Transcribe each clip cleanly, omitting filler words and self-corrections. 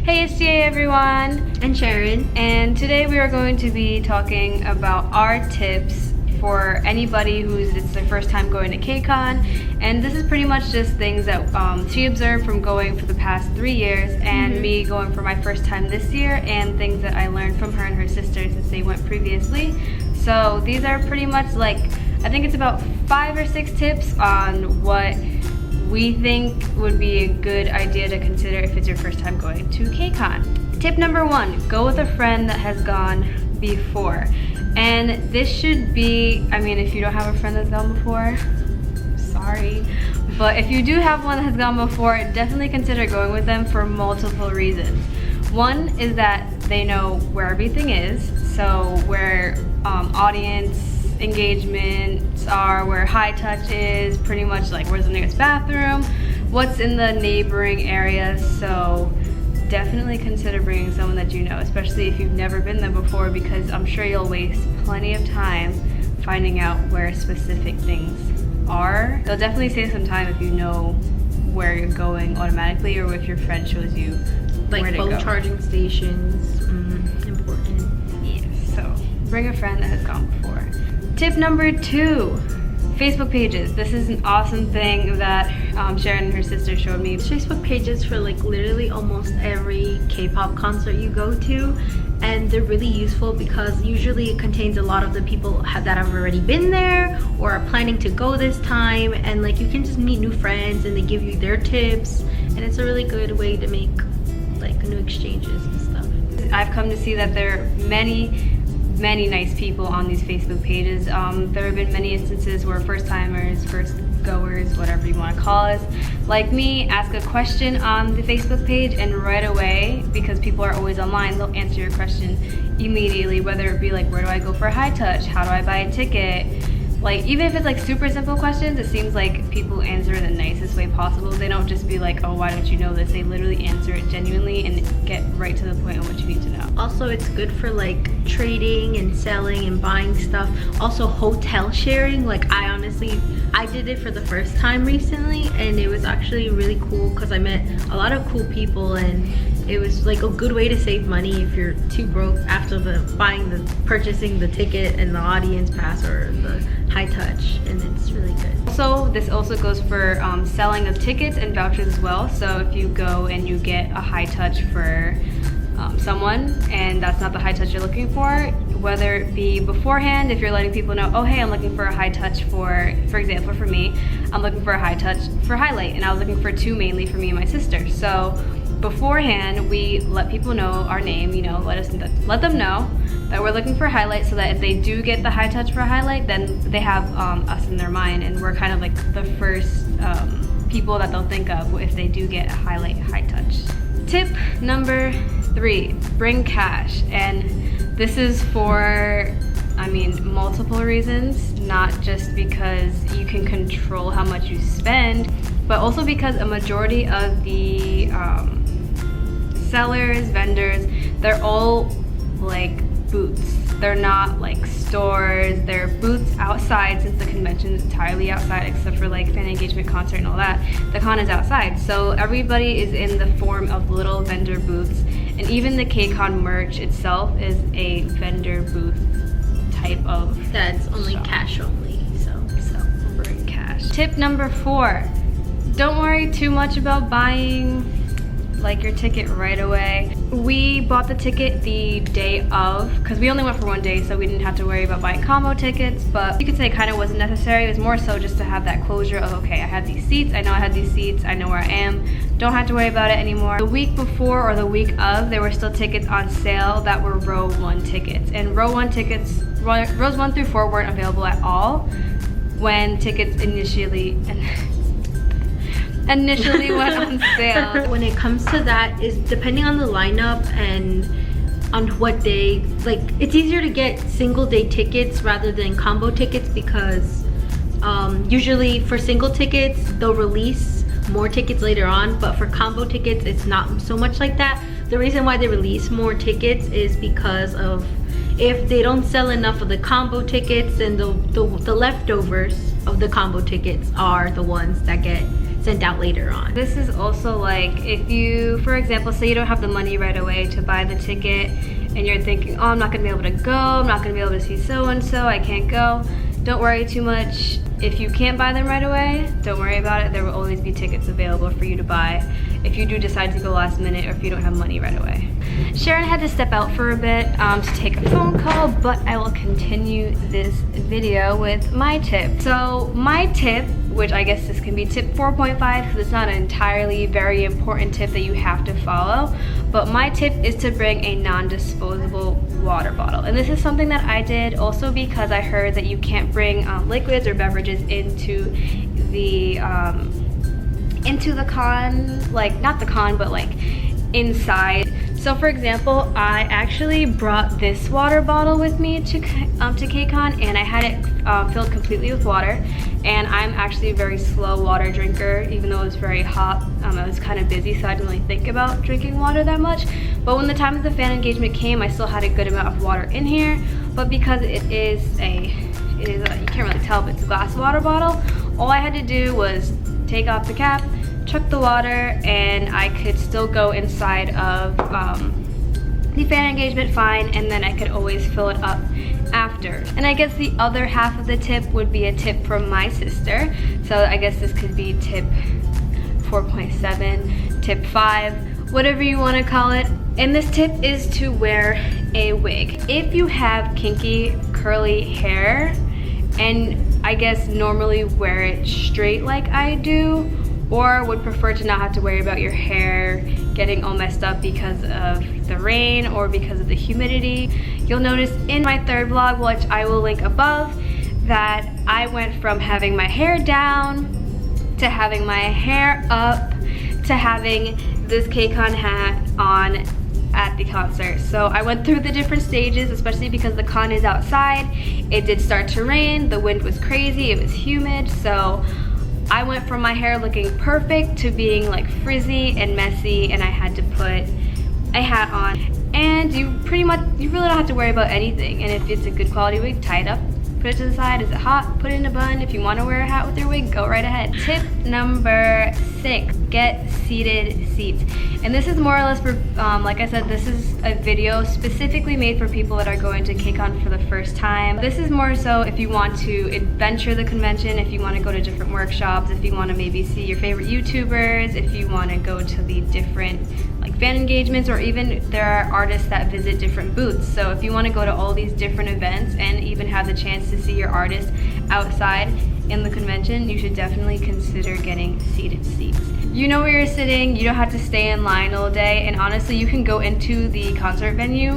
Hey, it's GA everyone! And Sharon. And today we are going to be talking about our tips for anybody it's their first time going to KCON. And this is pretty much just things that she observed from going for the past 3 years and me going for my first time this year, and things that I learned from her and her sister since they went previously. So these are pretty much like, I think it's about 5 or 6 tips on what we think would be a good idea to consider if it's your first time going to KCON. Tip number 1, go with a friend that has gone before. And this should be, I mean, if you don't have a friend that's gone before, sorry. But if you do have one that has gone before, definitely consider going with them for multiple reasons. One is that they know where everything is, so where audience engagements are, where high touch is, pretty much like where's the nearest bathroom, what's in the neighboring areas. So definitely consider bringing someone that you know, especially if you've never been there before, because I'm sure you'll waste plenty of time finding out where specific things are. They'll definitely save some time if you know where you're going automatically, or if your friend shows you like where to go. Phone charging stations, important. Yeah, so bring a friend that has gone before. Tip number 2, Facebook pages. This is an awesome thing that Sharon and her sister showed me. Facebook pages for like literally almost every K-pop concert you go to, and they're really useful because usually it contains a lot of the people that have already been there or are planning to go this time, and like you can just meet new friends and they give you their tips, and it's a really good way to make like new exchanges and stuff. I've come to see that there are many nice people on these Facebook pages. There have been many instances where first timers, first goers, whatever you want to call us, like me, ask a question on the Facebook page, and right away, because people are always online, they'll answer your question immediately, whether it be like, where do I go for a high touch? How do I buy a ticket? Like, even if it's like super simple questions, it seems like people answer in the nicest way possible. They don't just be like, oh, why don't you know this? They literally answer it genuinely and get right to the point on what you need to know. Also, it's good for like trading and selling and buying stuff. Also, hotel sharing. Like, I did it for the first time recently, and it was actually really cool because I met a lot of cool people, and it was like a good way to save money if you're too broke after purchasing the ticket and the audience pass or the high touch, and it's really good. Also, this also goes for selling of tickets and vouchers as well. So if you go and you get a high touch for someone and that's not the high touch you're looking for, whether it be beforehand, if you're letting people know, oh hey, I'm looking for a high touch for example, for me, I'm looking for a high touch for highlight, and I was looking for 2 mainly for me and my sister. So beforehand, we let people know our name, you know, let them know that we're looking for a highlight, so that if they do get the high touch for a highlight, then they have us in their mind, and we're kind of like the first people that they'll think of if they do get a highlight high touch. Tip number 3, bring cash. And this is for, I mean, multiple reasons, not just because you can control how much you spend, but also because a majority of the sellers, vendors, they're all like booths. They're not like stores, they're booths outside, since the convention is entirely outside except for like fan engagement, concert and all that. The con is outside, so everybody is in the form of little vendor booths, and even the KCON merch itself is a vendor booth type of that's only shop. Cash only, so bring cash. Tip number 4, don't worry too much about buying like your ticket right away. We bought the ticket the day of, because we only went for 1 day, so we didn't have to worry about buying combo tickets, but you could say it kind of wasn't necessary. It was more so just to have that closure of, okay, I have these seats, I know I have these seats, I know where I am, don't have to worry about it anymore. The week before or the week of, there were still tickets on sale that were row 1 tickets, and rows 1 through 4 weren't available at all when tickets initially went on sale. When it comes to that, is depending on the lineup and on what day, like it's easier to get single day tickets rather than combo tickets, because usually for single tickets they'll release more tickets later on, but for combo tickets it's not so much like that. The reason why they release more tickets is because of, if they don't sell enough of the combo tickets, then the leftovers of the combo tickets are the ones that get sent out later on. This is also like if you, for example, say you don't have the money right away to buy the ticket and you're thinking, oh, I'm not gonna be able to go, I'm not gonna be able to see so-and-so, I can't go. Don't worry too much. If you can't buy them right away, don't worry about it. There will always be tickets available for you to buy if you do decide to go last minute or if you don't have money right away. Sharon had to step out for a bit to take a phone call, but I will continue this video with my tip. So my tip, which I guess this can be tip 4.5 because it's not an entirely very important tip that you have to follow, but my tip is to bring a non-disposable water bottle. And this is something that I did also because I heard that you can't bring liquids or beverages into the con, like not the con, but like inside. So for example, I actually brought this water bottle with me to KCON, and I had it filled completely with water. And I'm actually a very slow water drinker, even though it was very hot. I was kind of busy, so I didn't really think about drinking water that much. But when the time of the fan engagement came, I still had a good amount of water in here. But because it is a you can't really tell, but it's a glass water bottle, all I had to do was take off the cap, chuck the water, and I could still go inside of the fan engagement fine, and then I could always fill it up after. And I guess the other half of the tip would be a tip from my sister. So I guess this could be tip 4.7, tip 5, whatever you want to call it. And this tip is to wear a wig. If you have kinky, curly hair, and I guess normally wear it straight like I do, or would prefer to not have to worry about your hair getting all messed up because of the rain or because of the humidity, you'll notice in my third vlog, which I will link above, that I went from having my hair down to having my hair up to having this KCON hat on at the concert. So I went through the different stages, especially because the con is outside. It did start to rain, the wind was crazy, it was humid, so I went from my hair looking perfect to being like frizzy and messy, and I had to put a hat on. And you really don't have to worry about anything. And if it's a good quality wig, tie it up, put it to the side. Is it hot? Put it in a bun. If you want to wear a hat with your wig, go right ahead. Tip number 6, get seated seats. And this is more or less for, like I said, this is a video specifically made for people that are going to KCON for the first time. This is more so if you want to adventure the convention, if you want to go to different workshops, if you want to maybe see your favorite YouTubers, if you want to go to the different like fan engagements, or even there are artists that visit different booths. So if you want to go to all these different events and even have the chance to see your artist outside in the convention, you should definitely consider getting seated seats. You know where you're sitting, you don't have to stay in line all day, and honestly you can go into the concert venue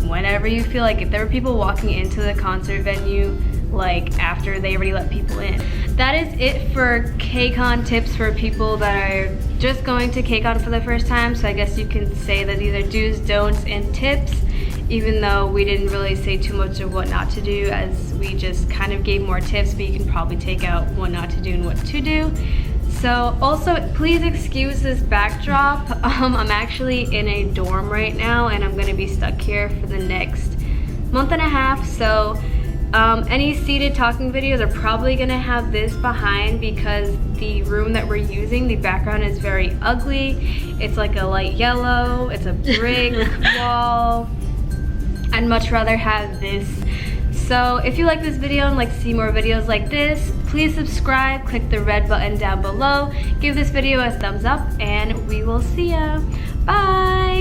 whenever you feel like. If there were people walking into the concert venue like after they already let people in. That is it for KCON tips for people that are just going to KCON for the first time. So I guess you can say that these are do's, don'ts, and tips, even though we didn't really say too much of what not to do, as we just kind of gave more tips, but you can probably take out what not to do and what to do. So also, please excuse this backdrop. I'm actually in a dorm right now, and I'm going to be stuck here for the next month and a half. So any seated talking videos are probably going to have this behind, because the room that we're using, the background is very ugly. It's like a light yellow. It's a brick wall. I'd much rather have this. So if you like this video and like to see more videos like this, please subscribe, click the red button down below, give this video a thumbs up, and we will see ya. Bye!